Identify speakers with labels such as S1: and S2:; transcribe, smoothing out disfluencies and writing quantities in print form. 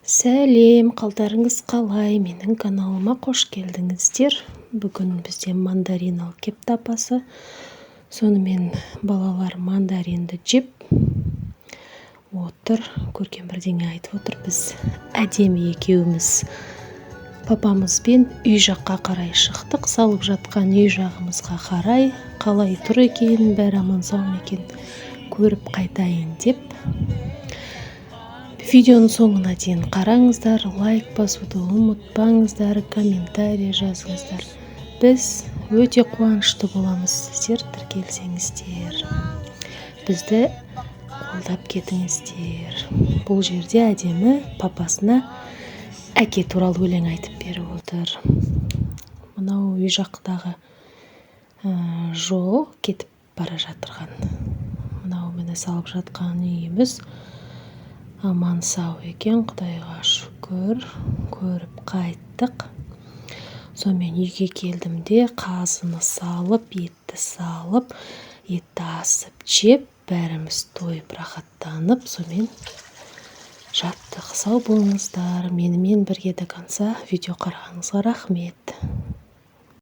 S1: Сәлем, қалдарыңыз қалай? Менің каналыма қош келдіңіздер. Бүгін бізде мандарин алып кепті апасы. Сонымен балалар мандаринді жеп отыр. Көрген бірдеңе айтып отыр. Біз әдемі екеуміз папамызбен үй жаққа қарай шықтық. Салып жатқан үй жағымызға қарай. Қалай тұр екен, бәрі аман сау ма екен көріп қайтайын деп. Видеоның соңына дейін қараңыздар, лайк басуды ұмытпаңыздар, комментарий жазыңыздар. Біз өте қуанышты боламыз, сіздер тіркелсеңіздер. Бізді қолдап кетіңіздер. Бұл жерде әдемі папасына әке туралы өлең айтып беріп отыр. Мынау үй жақтағы жол кетіп бара жатырған. Мынау мені салып жатқан үйіміз аман сау екен, Құдайға шүкір, көріп қайттық. Сонымен үйге келдім де қазыны салып, етті салып, етті асып жеп, бәріміз тойып рахаттанып, сонымен жаттық. Сау болыңыздар, менімен бірге до конца видео қарағаныңызға рахмет.